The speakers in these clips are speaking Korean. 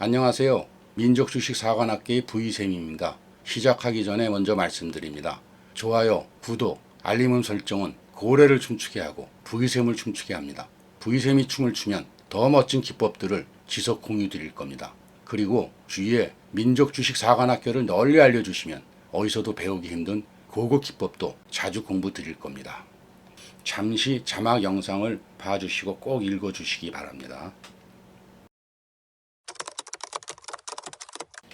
안녕하세요. 민족주식사관학계의 V쌤입니다. 시작하기 전에 먼저 말씀드립니다. 좋아요, 구독, 알림 설정은 고래를 춤추게 하고 V쌤을 춤추게 합니다. V쌤이 춤을 추면 더 멋진 기법들을 지속 공유 드릴 겁니다. 그리고 주위에 민족주식사관학교를 널리 알려주시면 어디서도 배우기 힘든 고급 기법도 자주 공부 드릴 겁니다. 잠시 자막 영상을 봐주시고 꼭 읽어주시기 바랍니다.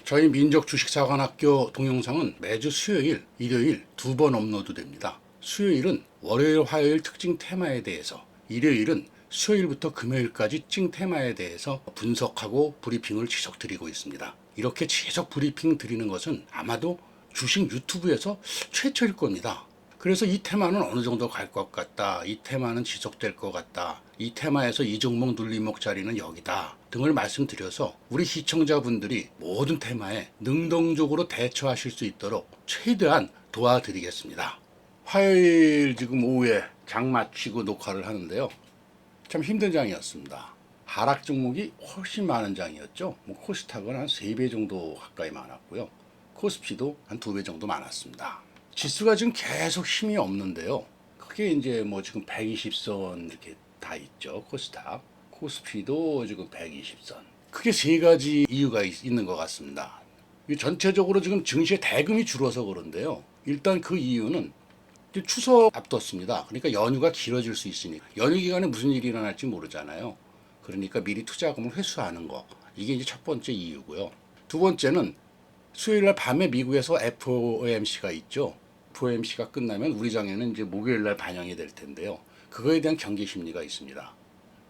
저희 민족주식사관학교 동영상은 매주 수요일, 일요일 2번 업로드됩니다. 수요일은 월요일, 화요일 특징 테마에 대해서, 일요일은 수요일부터 금요일까지 특징 테마에 대해서 분석하고 브리핑을 지속 드리고 있습니다. 이렇게 지속 브리핑 드리는 것은 아마도 주식 유튜브에서 최초일 겁니다. 그래서 이 테마는 어느 정도 갈 것 같다, 이 테마는 지속될 것 같다, 이 테마에서 이 종목 눌림목 자리는 여기다 등을 말씀드려서 우리 시청자분들이 모든 테마에 능동적으로 대처하실 수 있도록 최대한 도와드리겠습니다. 화요일 지금 오후에 장 마치고 녹화를 하는데요. 참 힘든 장이었습니다. 하락 종목이 훨씬 많은 장이었죠. 코스닥은 한 3배 정도 가까이 많았고요. 코스피도 한 2배 정도 많았습니다. 지수가 지금 계속 힘이 없는데요. 그게 이제 지금 120선 이렇게 다 있죠. 코스닥. 코스피도 지금 120선. 크게 세 가지 이유가 있는 것 같습니다. 전체적으로 지금 증시의 대금이 줄어서 그런데요. 일단 그 이유는 추석 앞뒀습니다. 그러니까 연휴가 길어질 수 있으니까. 연휴 기간에 무슨 일이 일어날지 모르잖아요. 그러니까 미리 투자금을 회수하는 거. 이게 이제 첫 번째 이유고요. 두 번째는 수요일날 밤에 미국에서 FOMC가 있죠. FOMC가 끝나면 우리 장에는 이제 목요일날 반영이 될 텐데요. 그거에 대한 경계 심리가 있습니다.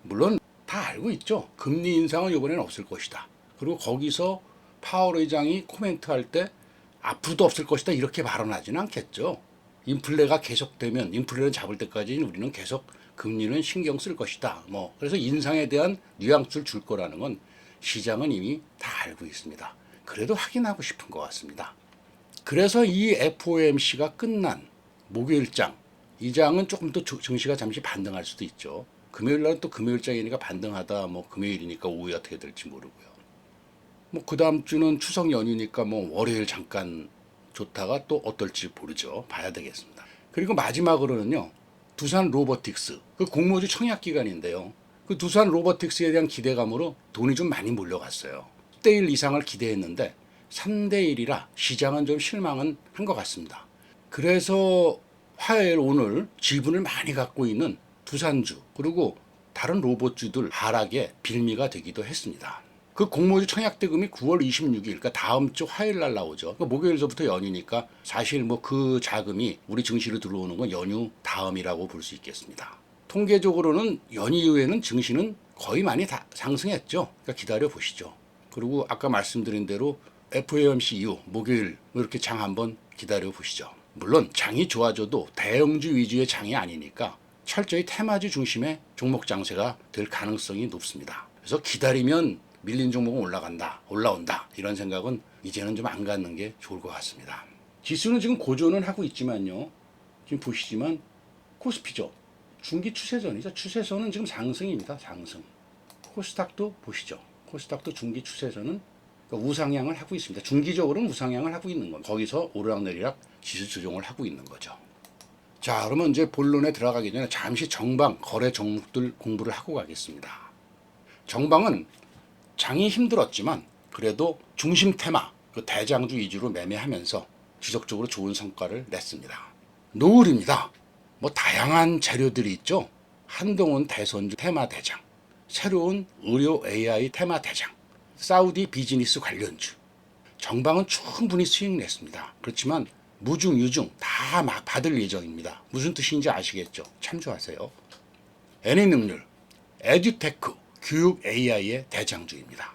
물론 다 알고 있죠. 금리 인상은 이번에는 없을 것이다. 그리고 거기서 파월 의장이 코멘트할 때 앞으로도 없을 것이다 이렇게 발언하지는 않겠죠. 인플레가 계속되면 인플레를 잡을 때까지는 우리는 계속 금리는 신경 쓸 것이다. 그래서 인상에 대한 뉘앙스를 줄 거라는 건 시장은 이미 다 알고 있습니다. 그래도 확인하고 싶은 것 같습니다. 그래서 이 FOMC가 끝난 목요일장, 이 장은 조금 더 증시가 잠시 반등할 수도 있죠. 금요일날은 또 금요일장이니까 반등하다, 금요일이니까 오후에 어떻게 될지 모르고요. 그 다음 주는 추석 연휴니까 월요일 잠깐 좋다가 또 어떨지 모르죠. 봐야 되겠습니다. 그리고 마지막으로는요, 두산 로보틱스, 그 공모주 청약 기간인데요. 그 두산 로보틱스에 대한 기대감으로 돈이 좀 많이 몰려갔어요. 1대1 이상을 기대했는데 3대1이라 시장은 좀 실망은 한 것 같습니다. 그래서 화요일 오늘 지분을 많이 갖고 있는 두산주 그리고 다른 로봇주들 하락의 빌미가 되기도 했습니다. 그 공모주 청약 대금이 9월 26일, 그러니까 다음 주 화요일 날 나오죠. 그러니까 목요일서부터 연휴니까 사실 그 자금이 우리 증시로 들어오는 건 연휴 다음이라고 볼 수 있겠습니다. 통계적으로는 연휴 이후에는 증시는 거의 많이 다 상승했죠. 그러니까 기다려 보시죠. 그리고 아까 말씀드린 대로 FOMC 이후 목요일 이렇게 장 한번 기다려 보시죠. 물론 장이 좋아져도 대형주 위주의 장이 아니니까 철저히 테마주 중심의 종목 장세가 될 가능성이 높습니다. 그래서 기다리면 밀린 종목은 올라온다 이런 생각은 이제는 좀 안 갖는 게 좋을 것 같습니다. 지수는 지금 고전은 하고 있지만요. 지금 보시지만 코스피죠. 중기 추세선이죠. 추세선은 지금 상승입니다. 상승. 코스닥도 보시죠. 코스닥도 중기 추세선은 우상향을 하고 있습니다. 중기적으로는 우상향을 하고 있는 겁니다. 거기서 오르락내리락 지수 조정을 하고 있는 거죠. 자, 그러면 이제 본론에 들어가기 전에 잠시 정방 거래 종목들 공부를 하고 가겠습니다. 정방은 장이 힘들었지만 그래도 중심 테마, 그 대장주 위주로 매매하면서 지속적으로 좋은 성과를 냈습니다. 노을입니다. 다양한 재료들이 있죠. 한동훈 대선주 테마 대장, 새로운 의료 AI 테마 대장, 사우디 비즈니스 관련주. 정방은 충분히 수익 냈습니다. 그렇지만 무중, 유중 다 받을 예정입니다. 무슨 뜻인지 아시겠죠? 참조하세요. 애니능률, 에듀테크, 교육 AI의 대장주입니다.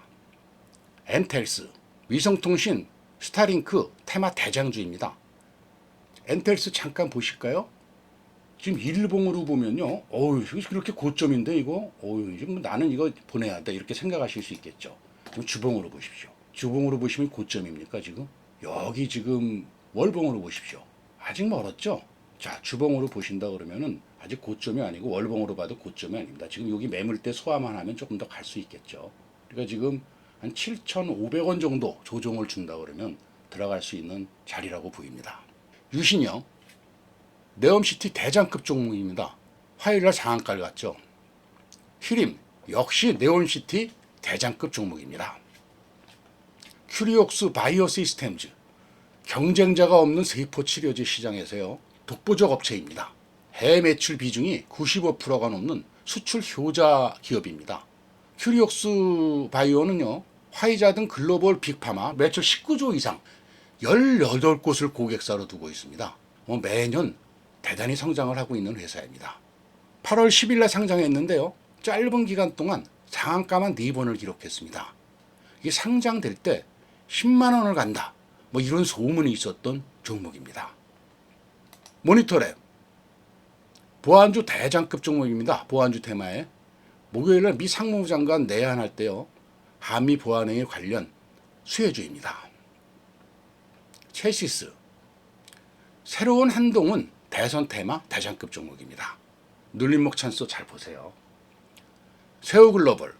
엔텔스, 위성통신, 스타링크 테마 대장주입니다. 엔텔스 잠깐 보실까요? 지금 일봉으로 보면요. 그렇게 고점인데 이거? 지금 나는 이거 보내야 돼. 이렇게 생각하실 수 있겠죠. 지금 주봉으로 보십시오. 주봉으로 보시면 고점입니까, 지금? 여기 지금 월봉으로 보십시오. 아직 멀었죠? 자, 주봉으로 보신다 그러면은 아직 고점이 아니고 월봉으로 봐도 고점이 아닙니다. 지금 여기 매물대 소화만 하면 조금 더 갈 수 있겠죠. 그러니까 지금 한 7,500원 정도 조정을 준다 그러면 들어갈 수 있는 자리라고 보입니다. 유신형 네옴시티 대장급 종목입니다. 화요일날 상한가를 갔죠. 히림 역시 네옴시티 대장급 종목입니다. 큐리옥스 바이오 시스템즈 경쟁자가 없는 세포 치료제 시장에서요 독보적 업체입니다. 해외 매출 비중이 95%가 넘는 수출 효자 기업입니다. 큐리옥스 바이오는요 화이자 등 글로벌 빅파마 매출 19조 이상 18곳을 고객사로 두고 있습니다. 매년 대단히 성장을 하고 있는 회사입니다. 8월 10일 날 상장했는데요. 짧은 기간 동안 상한가만 4번을 기록했습니다. 이게 상장될 때 10만 원을 간다. 이런 소문이 있었던 종목입니다. 모니터랩 보안주 대장급 종목입니다. 보안주 테마에 목요일날 미 상무부 장관 내한할 때요. 한미 보안행위 관련 수혜주입니다. 첼시스 새로운 한동훈 대선 테마 대장급 종목입니다. 눌림목 찬스 잘 보세요. 세우글로벌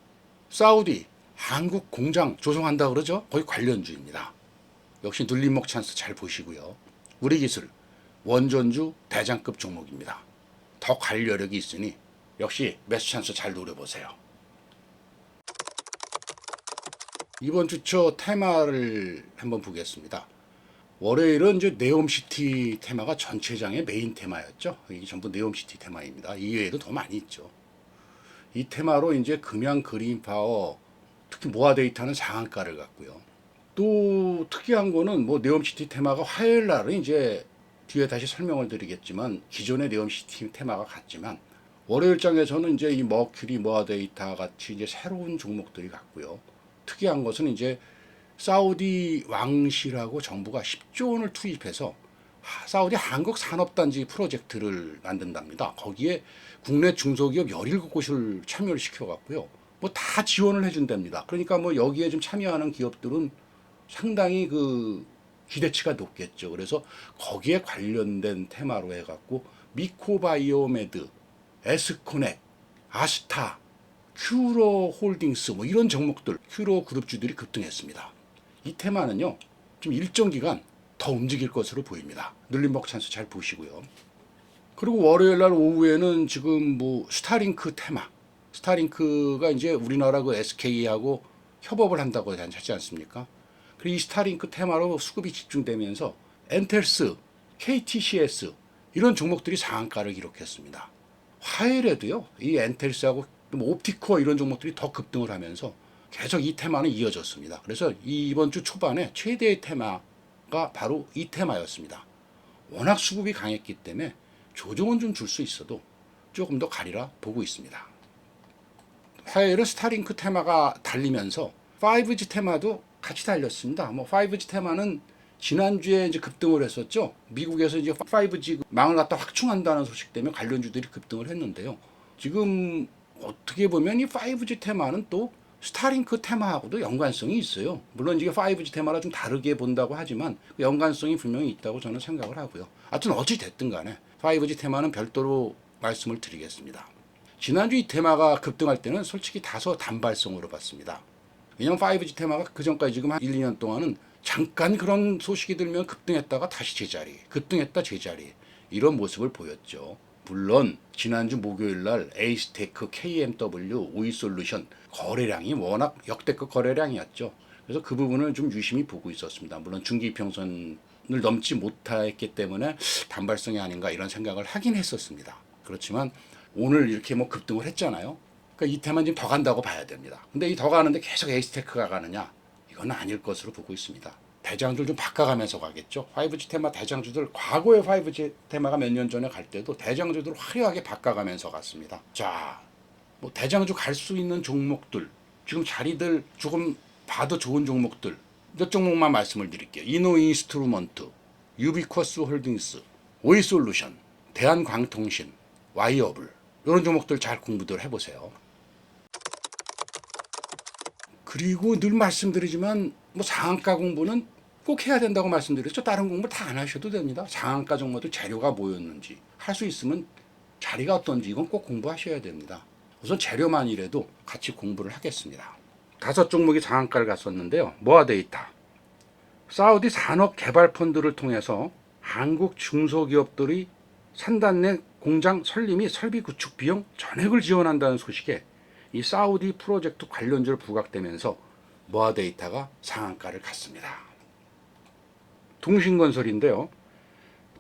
사우디 한국 공장 조성한다 그러죠. 거기 관련주입니다. 역시 눌림목 찬스 잘 보시고요. 우리기술 원전주 대장급 종목입니다. 더 관여력이 있으니 역시 매수 찬스 잘 노려보세요. 이번 주초 테마를 한번 보겠습니다. 월요일은 이제 네옴시티 테마가 전체장의 메인 테마였죠. 이게 전부 네옴시티 테마입니다. 이외에도 더 많이 있죠. 이 테마로 이제 금양 그린파워, 특히 모아데이터는 상한가를 갔고요. 또 특이한 거는 네옴시티 테마가 화요일 날은 이제 뒤에 다시 설명을 드리겠지만 기존의 네옴시티 테마가 같지만 월요일장에서는 이제 이 머큐리, 모아데이터 같이 이제 새로운 종목들이 갔고요. 특이한 것은 이제 사우디 왕실하고 정부가 10조 원을 투입해서 사우디 한국산업단지 프로젝트를 만든답니다. 거기에 국내 중소기업 17곳을 참여를 시켜갖고요. 다 지원을 해준답니다. 그러니까 여기에 좀 참여하는 기업들은 상당히 그 기대치가 높겠죠. 그래서 거기에 관련된 테마로 해갖고 미코바이오메드, 에스코넥, 아스타, 큐로 홀딩스 이런 종목들, 큐로 그룹주들이 급등했습니다. 이 테마는요, 좀 일정 기간 더 움직일 것으로 보입니다. 눌림목 찬스 잘 보시고요. 그리고 월요일 날 오후에는 지금 스타링크 테마, 스타링크가 이제 우리나라 그 SK하고 협업을 한다고 하지 않습니까? 그리고 이 스타링크 테마로 수급이 집중되면서 엔텔스, KTCS 이런 종목들이 상한가를 기록했습니다. 화요일에도요, 이 엔텔스하고 옵티코어 이런 종목들이 더 급등을 하면서 계속 이 테마는 이어졌습니다. 그래서 이번 주 초반에 최대의 테마가 바로 이 테마였습니다. 워낙 수급이 강했기 때문에 조정은 좀 줄 수 있어도 조금 더 가리라 보고 있습니다. 화요일은 스타링크 테마가 달리면서 5G 테마도 같이 달렸습니다. 5G 테마는 지난주에 이제 급등을 했었죠. 미국에서 이제 5G 망을 갖다 확충한다는 소식 때문에 관련주들이 급등을 했는데요. 지금 어떻게 보면 이 5G 테마는 또 스타링크 테마하고도 연관성이 있어요. 물론 이게 5G 테마라 좀 다르게 본다고 하지만 연관성이 분명히 있다고 저는 생각을 하고요. 하여튼 어찌 됐든 간에 5G 테마는 별도로 말씀을 드리겠습니다. 지난주 이 테마가 급등할 때는 솔직히 다소 단발성으로 봤습니다. 왜냐하면 5G 테마가 그전까지 지금 한 1, 2년 동안은 잠깐 그런 소식이 들면 급등했다가 다시 제자리, 급등했다 제자리 이런 모습을 보였죠. 물론 지난주 목요일 날 에이스테크, KMW, 오이솔루션 거래량이 워낙 역대급 거래량이었죠. 그래서 그 부분을 좀 유심히 보고 있었습니다. 물론 중기평선을 넘지 못했기 때문에 단발성이 아닌가 이런 생각을 하긴 했었습니다. 그렇지만 오늘 이렇게 급등을 했잖아요. 그러니까 이 테마는 지금 더 간다고 봐야 됩니다. 근데 이 더 가는데 계속 에이스테크가 가느냐? 이건 아닐 것으로 보고 있습니다. 대장주를 좀 바꿔가면서 가겠죠. 5G 테마 대장주들 과거의 5G 테마가 몇 년 전에 갈 때도 대장주들을 화려하게 바꿔가면서 갔습니다. 자, 대장주 갈 수 있는 종목들 지금 자리들 조금 봐도 좋은 종목들 몇 종목만 말씀을 드릴게요. 이노인스트루먼트, 유비쿼스 홀딩스, 오이솔루션, 대한광통신, 와이어블 이런 종목들 잘 공부들 해보세요. 그리고 늘 말씀드리지만 상한가 공부는 꼭 해야 된다고 말씀드렸죠. 다른 공부 다 안 하셔도 됩니다. 상한가 종목들 재료가 뭐였는지 할 수 있으면 자리가 어떤지 이건 꼭 공부하셔야 됩니다. 우선 재료만이라도 같이 공부를 하겠습니다. 5종목이 상한가를 갔었는데요. 모아데이터, 사우디 산업개발펀드를 통해서 한국 중소기업들이 산단 내 공장 설립 및 설비 구축 비용 전액을 지원한다는 소식에 이 사우디 프로젝트 관련주를 부각되면서 모아데이터가 상한가를 갔습니다. 동신건설인데요.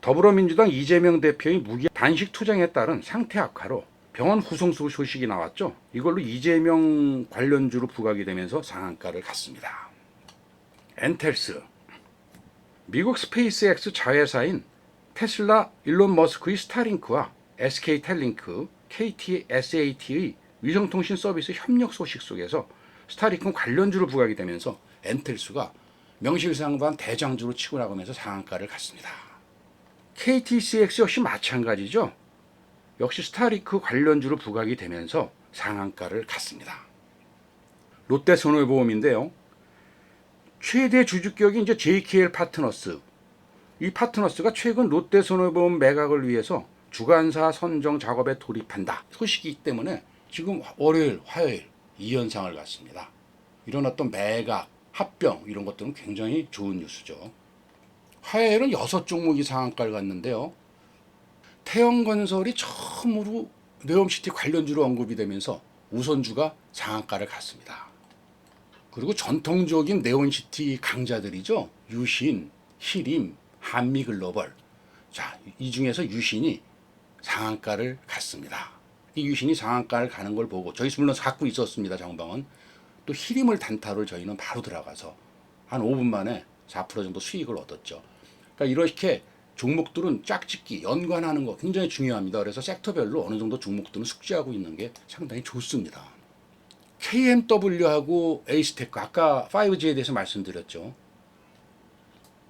더불어민주당 이재명 대표의 무기 단식 투쟁에 따른 상태 악화로 병원 후송수 소식이 나왔죠. 이걸로 이재명 관련주로 부각이 되면서 상한가를 갔습니다. 엔텔스, 미국 스페이스X 자회사인 테슬라 일론 머스크의 스타링크와 SK텔링크, KTSAT의 위성통신 서비스 협력 소식 속에서 스타링크 관련주로 부각이 되면서 엔텔스가 명실상부한 대장주로 치고 나가면서 상한가를 갔습니다. KTCX 역시 마찬가지죠. 역시 스타링크 관련주로 부각이 되면서 상한가를 갔습니다. 롯데손해보험인데요. 최대 주주격이 이제 JKL 파트너스. 이 파트너스가 최근 롯데손해보험 매각을 위해서 주관사 선정 작업에 돌입한다 소식이기 때문에 지금 월요일, 화요일 이 현상을 갖습니다. 이런 어떤 매각, 합병 이런 것들은 굉장히 좋은 뉴스죠. 화요일은 6종목이 상한가를 갔는데요. 태영건설이 처음으로 네옴시티 관련주로 언급이 되면서 우선주가 상한가를 갔습니다. 그리고 전통적인 네온시티 강자들이죠. 유신, 히림, 한미글로벌. 자, 이 중에서 유신이 상한가를 갔습니다. 이 유신이 상한가를 가는 걸 보고 저희 물론 갖고 있었습니다. 정방은. 또 히림을 단타로 저희는 바로 들어가서 한 5분 만에 4% 정도 수익을 얻었죠. 그러니까 이렇게 종목들은 짝짓기, 연관하는 거 굉장히 중요합니다. 그래서 섹터별로 어느 정도 종목들은 숙지하고 있는 게 상당히 좋습니다. KMW하고 에이스테크, 아까 5G에 대해서 말씀드렸죠.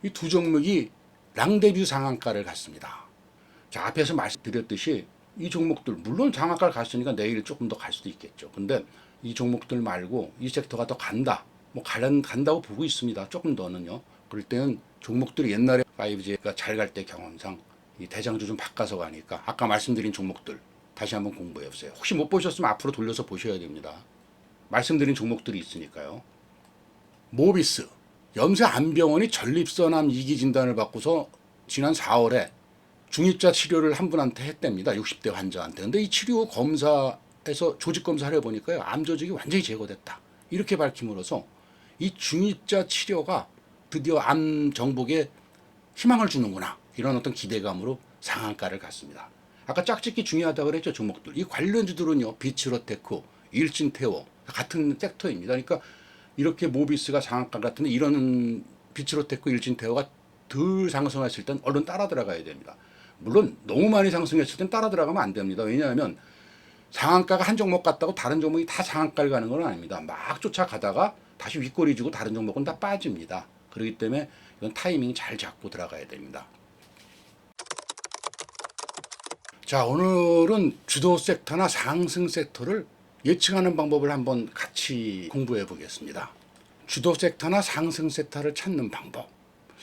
이 두 종목이 랑데뷰 상한가를 갔습니다. 자, 앞에서 말씀드렸듯이 이 종목들 물론 상한가를 갔으니까 내일 조금 더 갈 수도 있겠죠. 근데 이 종목들 말고 이 섹터가 더 간다. 간다고 보고 있습니다. 조금 더는요. 그럴 때는 종목들이 옛날에 5G가 잘 갈 때 경험상 이 대장주 좀 바꿔서 가니까 아까 말씀드린 종목들 다시 한번 공부해 보세요. 혹시 못 보셨으면 앞으로 돌려서 보셔야 됩니다. 말씀드린 종목들이 있으니까요. 모비스, 염세안병원이 전립선암 2기 진단을 받고서 지난 4월에 중입자 치료를 한 분한테 했답니다. 60대 환자한테. 근데 이 치료 검사에서 조직 검사를 해보니까요. 암 조직이 완전히 제거됐다. 이렇게 밝힘으로써 이 중입자 치료가 드디어 암 정복에 희망을 주는구나. 이런 어떤 기대감으로 상한가를 갔습니다. 아까 짝짓기 중요하다고 그랬죠. 종목들. 이 관련주들은요. 비츠로테크, 일진테오 같은 섹터입니다. 그러니까 이렇게 모비스가 상한가 같은데 이런 비츠로테크, 일진테오가 덜 상승했을 땐 얼른 따라 들어가야 됩니다. 물론 너무 많이 상승했을 땐 따라 들어가면 안 됩니다. 왜냐하면 상한가가 한 종목 갔다고 다른 종목이 다 상한가를 가는 건 아닙니다. 막 쫓아가다가 다시 윗꼬리 주고 다른 종목은 다 빠집니다. 그렇기 때문에 이건 타이밍 잘 잡고 들어가야 됩니다. 자, 오늘은 주도 섹터나 상승 섹터를 예측하는 방법을 한번 같이 공부해 보겠습니다. 주도 섹터나 상승 섹터를 찾는 방법.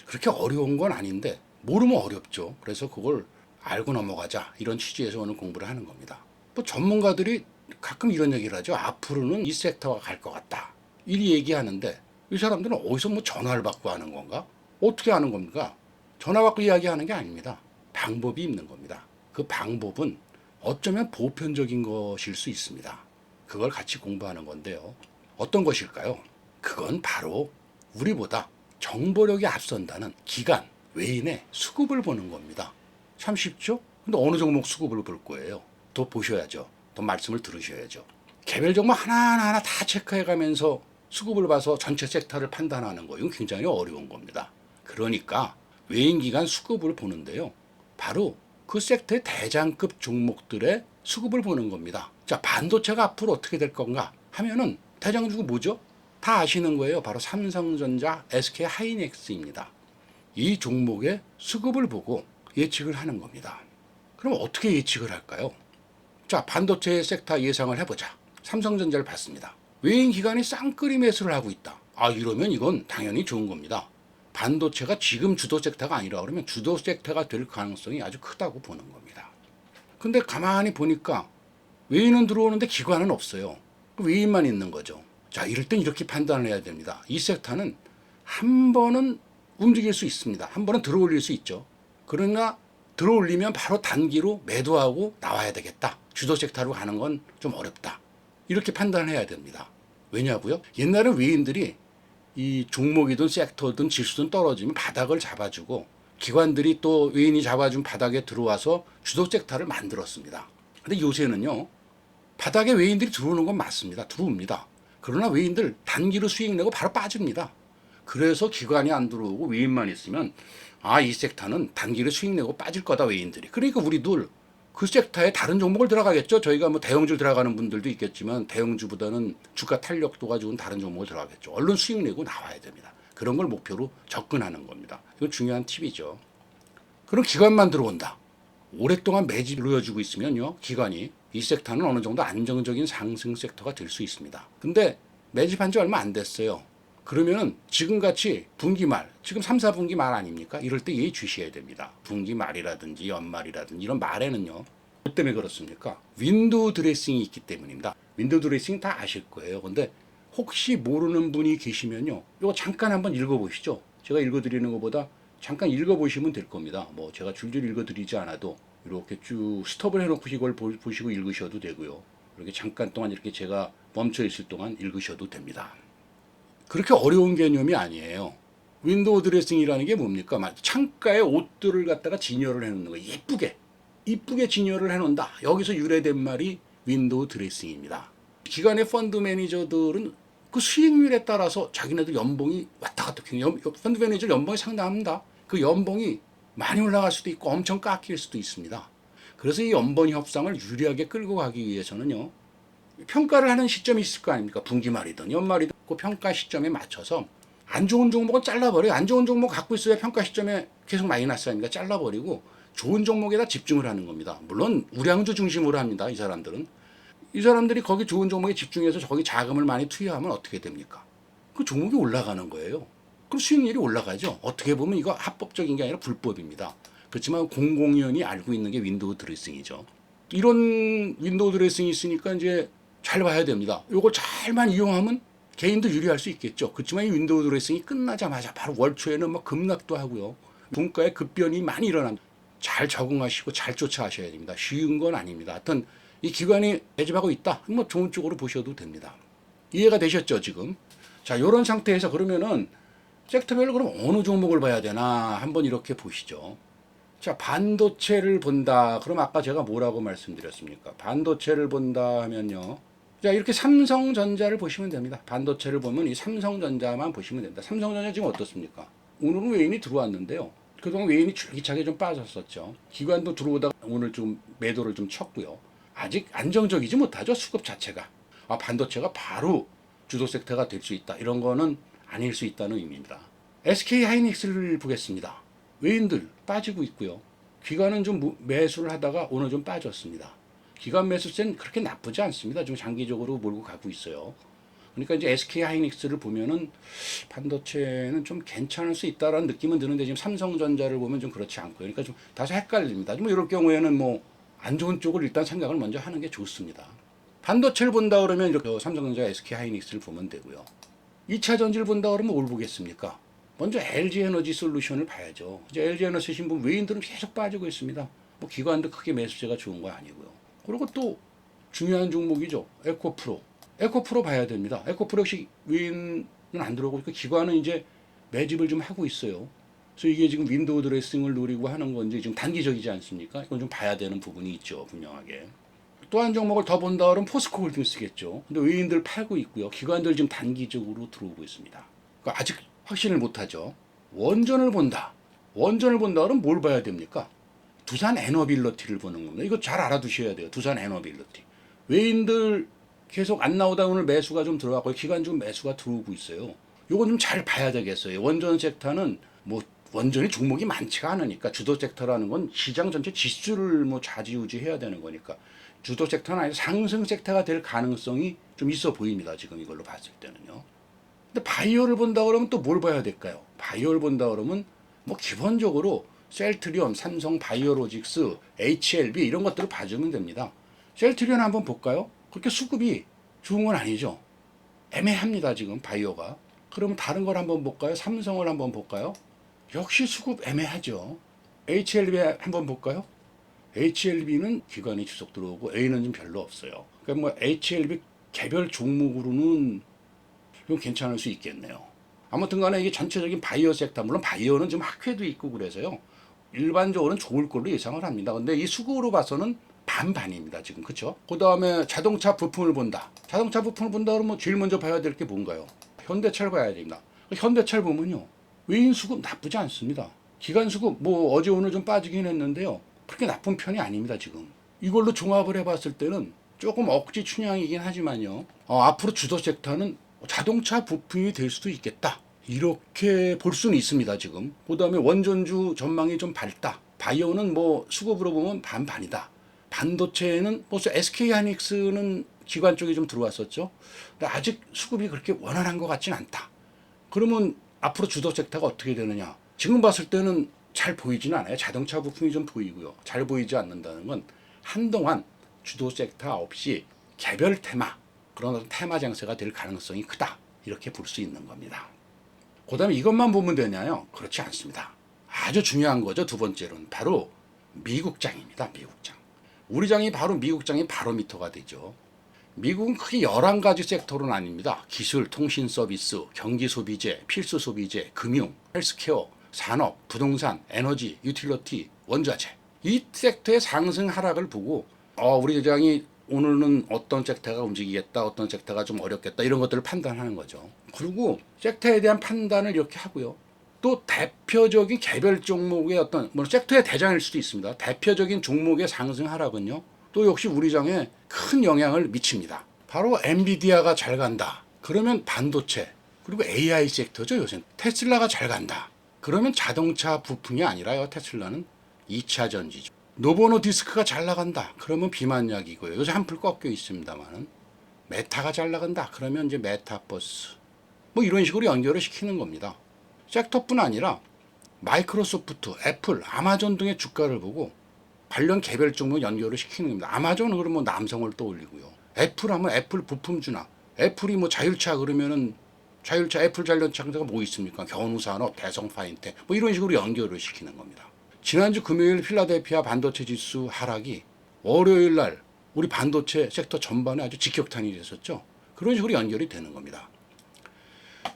그렇게 어려운 건 아닌데 모르면 어렵죠. 그래서 그걸 알고 넘어가자 이런 취지에서 오늘 공부를 하는 겁니다. 뭐 전문가들이 가끔 이런 얘기를 하죠. 앞으로는 이 섹터가 갈 것 같다. 이리 얘기하는데 이 사람들은 어디서 뭐 전화를 받고 하는 건가? 어떻게 하는 겁니까? 전화 받고 이야기하는 게 아닙니다. 방법이 있는 겁니다. 그 방법은 어쩌면 보편적인 것일 수 있습니다. 그걸 같이 공부하는 건데요. 어떤 것일까요? 그건 바로 우리보다 정보력이 앞선다는 기관, 외인의 수급을 보는 겁니다. 참 쉽죠? 근데 어느 종목 수급을 볼 거예요? 더 보셔야죠. 더 말씀을 들으셔야죠. 개별 종목 하나하나 다 체크해 가면서 수급을 봐서 전체 섹터를 판단하는 거, 이건 굉장히 어려운 겁니다. 그러니까 외인 기관 수급을 보는데요. 바로 그 섹터의 대장급 종목들의 수급을 보는 겁니다. 자, 반도체가 앞으로 어떻게 될 건가 하면은 대장주가 뭐죠? 다 아시는 거예요. 바로 삼성전자, SK 하이닉스입니다. 이 종목의 수급을 보고 예측을 하는 겁니다. 그럼 어떻게 예측을 할까요? 자, 반도체 섹터 예상을 해보자. 삼성전자를 봤습니다. 외인 기관이 쌍끌이 매수를 하고 있다. 아, 이러면 이건 당연히 좋은 겁니다. 반도체가 지금 주도 섹터가 아니라 그러면 주도 섹터가 될 가능성이 아주 크다고 보는 겁니다. 근데 가만히 보니까 외인은 들어오는데 기관은 없어요. 외인만 있는 거죠. 자, 이럴 땐 이렇게 판단을 해야 됩니다. 이 섹터는 한 번은 움직일 수 있습니다. 한 번은 들어올릴 수 있죠. 그러나 들어올리면 바로 단기로 매도하고 나와야 되겠다. 주도 섹터로 가는 건 좀 어렵다. 이렇게 판단을 해야 됩니다. 왜냐고요? 옛날에 외인들이 이 종목이든 섹터든 지수든 떨어지면 바닥을 잡아주고 기관들이 또 외인이 잡아준 바닥에 들어와서 주도 섹터를 만들었습니다. 근데 요새는요, 바닥에 외인들이 들어오는 건 맞습니다. 들어옵니다. 그러나 외인들 단기로 수익 내고 바로 빠집니다. 그래서 기관이 안 들어오고 외인만 있으면 이 섹터는 단기로 수익 내고 빠질 거다, 외인들이. 그러니까 우리들 그 섹터에 다른 종목을 들어가겠죠. 저희가 뭐 대형주 들어가는 분들도 있겠지만 대형주보다는 주가 탄력도가 좋은 다른 종목을 들어가겠죠. 얼른 수익 내고 나와야 됩니다. 그런 걸 목표로 접근하는 겁니다. 이건 중요한 팁이죠. 그럼 기관만 들어온다. 오랫동안 매집을 이어주고 있으면요, 기관이 이 섹터는 어느 정도 안정적인 상승 섹터가 될 수 있습니다. 근데 매집한 지 얼마 안 됐어요. 그러면은 지금같이 분기 말, 지금 3, 4분기 말 아닙니까? 이럴 때 예의 주셔야 됩니다. 분기 말이라든지 연말이라든지 이런 말에는요. 뭐 때문에 그렇습니까? 윈도우 드레싱이 있기 때문입니다. 윈도우 드레싱 다 아실 거예요. 근데 혹시 모르는 분이 계시면요, 이거 잠깐 한번 읽어보시죠. 제가 읽어드리는 것보다 잠깐 읽어보시면 될 겁니다. 뭐 제가 줄줄 읽어드리지 않아도 이렇게 쭉 스톱을 해놓고 이걸 보시고 읽으셔도 되고요. 이렇게 잠깐 동안 이렇게 제가 멈춰 있을 동안 읽으셔도 됩니다. 그렇게 어려운 개념이 아니에요. 윈도우 드레싱이라는 게 뭡니까? 창가에 옷들을 갖다가 진열을 해놓는 거예요. 이쁘게 진열을 해놓는다. 여기서 유래된 말이 윈도우 드레싱입니다. 기관의 펀드 매니저들은 그 수익률에 따라서 자기네들 연봉이 왔다 갔다 해요. 펀드 매니저 연봉이 상당합니다. 그 연봉이 많이 올라갈 수도 있고 엄청 깎일 수도 있습니다. 그래서 이 연봉 협상을 유리하게 끌고 가기 위해서는요, 평가를 하는 시점이 있을 거 아닙니까? 분기 말이든 연말이든 그 평가 시점에 맞춰서 안 좋은 종목은 잘라버려요. 안 좋은 종목 갖고 있어야 평가 시점에 계속 마이너스 아닙니까? 잘라버리고 좋은 종목에다 집중을 하는 겁니다. 물론 우량주 중심으로 합니다. 이 사람들은. 이 사람들이 거기 좋은 종목에 집중해서 저기 자금을 많이 투여하면 어떻게 됩니까? 그 종목이 올라가는 거예요. 그럼 수익률이 올라가죠. 어떻게 보면 이거 합법적인 게 아니라 불법입니다. 그렇지만 공공연히 알고 있는 게 윈도우 드레싱이죠. 이런 윈도우 드레싱이 있으니까 이제 잘 봐야 됩니다. 이걸 잘만 이용하면 개인도 유리할 수 있겠죠. 그렇지만 이 윈도우 드레싱이 끝나자마자 바로 월초에는 막 급락도 하고요. 분가에 급변이 많이 일어납니다. 잘 적응하시고 잘 쫓아하셔야 됩니다. 쉬운 건 아닙니다. 하여튼 이 기관이 매집하고 있다. 뭐 좋은 쪽으로 보셔도 됩니다. 이해가 되셨죠, 지금? 자, 이런 상태에서 그러면은 섹터별로 그럼 어느 종목을 봐야 되나 한번 이렇게 보시죠. 자, 반도체를 본다. 그럼 아까 제가 뭐라고 말씀드렸습니까? 반도체를 본다 하면요. 자, 이렇게 삼성전자를 보시면 됩니다. 반도체를 보면 이 삼성전자만 보시면 됩니다. 삼성전자 지금 어떻습니까? 오늘은 외인이 들어왔는데요. 그동안 외인이 줄기차게 좀 빠졌었죠. 기관도 들어오다가 오늘 좀 매도를 좀 쳤고요. 아직 안정적이지 못하죠, 수급 자체가. 반도체가 바로 주도 섹터가 될 수 있다. 이런 거는 아닐 수 있다는 의미입니다. SK 하이닉스를 보겠습니다. 외인들 빠지고 있고요. 기관은 좀 매수를 하다가 오늘 좀 빠졌습니다. 기관 매수세는 그렇게 나쁘지 않습니다. 좀 장기적으로 몰고 가고 있어요. 그러니까 이제 SK 하이닉스를 보면은 반도체는 좀 괜찮을 수 있다라는 느낌은 드는데 지금 삼성전자를 보면 좀 그렇지 않고요. 그러니까 좀 다소 헷갈립니다. 뭐 이럴 경우에는 뭐 안 좋은 쪽을 일단 생각을 먼저 하는 게 좋습니다. 반도체를 본다 그러면 이렇게 삼성전자, SK 하이닉스를 보면 되고요. 2차 전지를 본다 그러면 뭘 보겠습니까? 먼저 LG 에너지 솔루션을 봐야죠. 이제 LG 에너지 쓰신 분 외인들은 계속 빠지고 있습니다. 뭐 기관도 크게 매수세가 좋은 거 아니고요. 그리고 또 중요한 종목이죠. 에코프로. 에코프로 봐야 됩니다. 에코프로 역시 외인은 안 들어오고 기관은 이제 매집을 좀 하고 있어요. 그래서 이게 지금 윈도우 드레싱을 노리고 하는 건지 지금 단기적이지 않습니까? 이건 좀 봐야 되는 부분이 있죠, 분명하게. 또 한 종목을 더 본다 그러면 포스코 홀딩스겠죠. 근데 외인들 팔고 있고요. 기관들 지금 단기적으로 들어오고 있습니다. 그러니까 아직 확신을 못하죠. 원전을 본다. 원전을 본다 그러면 뭘 봐야 됩니까? 두산 에너빌러티를 보는 겁니다. 이거 잘 알아두셔야 돼요. 두산 에너빌러티. 외인들 계속 안 나오다 오늘 매수가 좀 들어가고 기관 좀 매수가 들어오고 있어요. 요건 좀 잘 봐야 되겠어요. 원전 섹터는 뭐 원전이 종목이 많지가 않으니까 주도 섹터라는 건 시장 전체 지수를 뭐 좌지우지해야 되는 거니까 주도 섹터는 아니라 상승 섹터가 될 가능성이 좀 있어 보입니다. 지금 이걸로 봤을 때는요. 근데 바이오를 본다 그러면 또 뭘 봐야 될까요? 바이오를 본다 그러면 뭐 기본적으로 셀트리온, 삼성 바이오로직스, HLB 이런 것들을 봐주면 됩니다. 셀트리온 한번 볼까요? 그렇게 수급이 좋은 건 아니죠. 애매합니다. 지금 바이오가. 그러면 다른 걸 한번 볼까요? 삼성을 한번 볼까요? 역시 수급 애매하죠. HLB 한번 볼까요? HLB는 기관이 주석 들어오고 A는 좀 별로 없어요. 그러니까 뭐 HLB 개별 종목으로는 좀 괜찮을 수 있겠네요. 아무튼 간에 이게 전체적인 바이오 섹터, 물론 바이오는 좀 학회도 있고 그래서요. 일반적으로는 좋을 걸로 예상을 합니다. 근데 이 수급으로 봐서는 반반입니다. 지금. 그쵸? 그 다음에 자동차 부품을 본다. 자동차 부품을 본다 그러면 제일 먼저 봐야 될 게 뭔가요? 현대차를 봐야 됩니다. 현대차를 보면요. 외인 수급 나쁘지 않습니다. 기관 수급 뭐 어제 오늘 좀 빠지긴 했는데요. 그렇게 나쁜 편이 아닙니다. 지금. 이걸로 종합을 해봤을 때는 조금 억지 춘향이긴 하지만요. 앞으로 주도 섹터는 자동차 부품이 될 수도 있겠다. 이렇게 볼 수는 있습니다. 지금. 그 다음에 원전주 전망이 좀 밝다. 바이오는 뭐 수급으로 보면 반반이다. 반도체는 벌써 SK하이닉스는 기관 쪽이 좀 들어왔었죠. 근데 아직 수급이 그렇게 원활한 것 같진 않다. 그러면 앞으로 주도 섹터가 어떻게 되느냐. 지금 봤을 때는 잘 보이지는 않아요. 자동차 부품이 좀 보이고요. 잘 보이지 않는다는 건 한동안 주도 섹터 없이 개별 테마, 그런 테마 장세가 될 가능성이 크다. 이렇게 볼 수 있는 겁니다. 그 다음에 이것만 보면 되냐요? 그렇지 않습니다. 아주 중요한 거죠. 두 번째로는 바로 미국장입니다. 미국장. 우리 장이 바로 미국장이 바로미터가 되죠. 미국은 크게 11가지 섹터로 나뉩니다. 기술, 통신 서비스, 경기 소비재, 필수 소비재, 금융, 헬스케어, 산업, 부동산, 에너지, 유틸러티, 원자재. 이 섹터의 상승 하락을 보고 우리 장이 오늘은 어떤 섹터가 움직이겠다, 어떤 섹터가 좀 어렵겠다 이런 것들을 판단하는 거죠. 그리고 섹터에 대한 판단을 이렇게 하고요. 또 대표적인 개별 종목의 어떤 섹터의 대장일 수도 있습니다. 대표적인 종목의 상승 하락은요. 또 역시 우리 장에 큰 영향을 미칩니다. 바로 엔비디아가 잘 간다. 그러면 반도체 그리고 AI 섹터죠. 요새 테슬라가 잘 간다. 그러면 자동차 부품이 아니라요. 테슬라는 2차 전지죠. 노보노디스크가 잘 나간다. 그러면 비만약이고요. 요새 한풀 꺾여 있습니다만은 메타가 잘 나간다. 그러면 이제 메타버스 뭐 이런 식으로 연결을 시키는 겁니다. 섹터뿐 아니라 마이크로소프트, 애플, 아마존 등의 주가를 보고 관련 개별 종목 연결을 시키는 겁니다. 아마존은 그러면 남성을 떠올리고요. 애플 하면 애플 부품주나 애플이 뭐 자율차 그러면은 자율차 애플 자율차가 뭐 있습니까? 견우산업, 대성파인텍 뭐 이런 식으로 연결을 시키는 겁니다. 지난주 금요일 필라델피아 반도체 지수 하락이 월요일 날 우리 반도체 섹터 전반에 아주 직격탄이 됐었죠. 그런 식으로 연결이 되는 겁니다.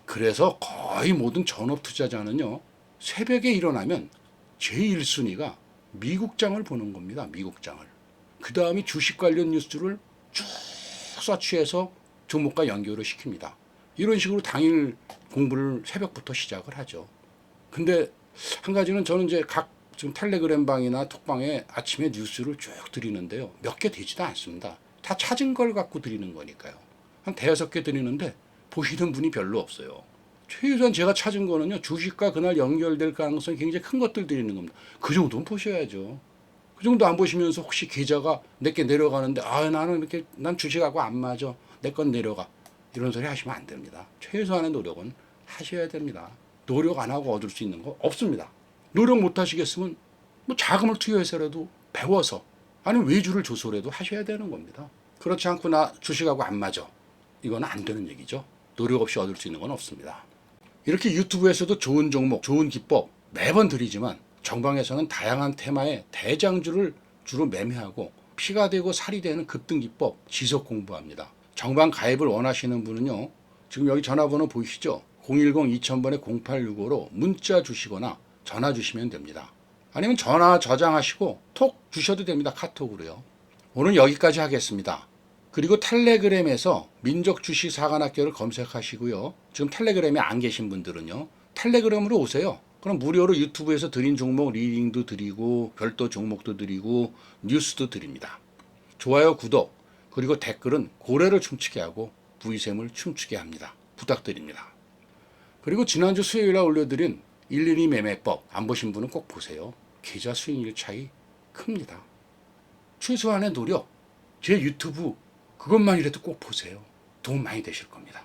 그래서 거의 모든 전업 투자자는요. 새벽에 일어나면 제1순위가 미국장을 보는 겁니다. 미국장을. 그 다음에 주식 관련 뉴스를 쭉 서치해서 종목과 연결을 시킵니다. 이런 식으로 당일 공부를 새벽부터 시작을 하죠. 근데 한 가지는 저는 이제 각 지금 텔레그램 방이나 톡방에 아침에 뉴스를 쭉 드리는데요. 몇 개 되지도 않습니다. 다 찾은 걸 갖고 드리는 거니까요. 한 대여섯 개 드리는데 보시는 분이 별로 없어요. 최소한 제가 찾은 거는요. 주식과 그날 연결될 가능성이 굉장히 큰 것들 드리는 겁니다. 그 정도는 보셔야죠. 그 정도 안 보시면서 혹시 계좌가 내게 내려가는데 나는 이렇게 난 주식하고 안 맞아. 내 건 내려가. 이런 소리 하시면 안 됩니다. 최소한의 노력은 하셔야 됩니다. 노력 안 하고 얻을 수 있는 거 없습니다. 노력 못 하시겠으면 뭐 자금을 투여해서라도 배워서 아니면 외주를 줘서라도 하셔야 되는 겁니다. 그렇지 않고 나 주식하고 안 맞아. 이건 안 되는 얘기죠. 노력 없이 얻을 수 있는 건 없습니다. 이렇게 유튜브에서도 좋은 종목, 좋은 기법 매번 드리지만 정방에서는 다양한 테마의 대장주를 주로 매매하고 피가 되고 살이 되는 급등 기법 지속 공부합니다. 정방 가입을 원하시는 분은요. 지금 여기 전화번호 보이시죠? 010-2000번에 0865로 문자 주시거나 전화 주시면 됩니다. 아니면 전화 저장하시고 톡 주셔도 됩니다. 카톡으로요. 오늘 여기까지 하겠습니다. 그리고 텔레그램에서 민족주식 사관학교를 검색하시고요. 지금 텔레그램에 안 계신 분들은요. 텔레그램으로 오세요. 그럼 무료로 유튜브에서 드린 종목 리딩도 드리고 별도 종목도 드리고 뉴스도 드립니다. 좋아요, 구독, 그리고 댓글은 고래를 춤추게 하고 부의샘을 춤추게 합니다. 부탁드립니다. 그리고 지난주 수요일에 올려드린 112 매매법 안 보신 분은 꼭 보세요. 계좌 수익률 차이 큽니다. 최소한의 노력, 제 유튜브 그것만이라도 꼭 보세요. 도움 많이 되실 겁니다.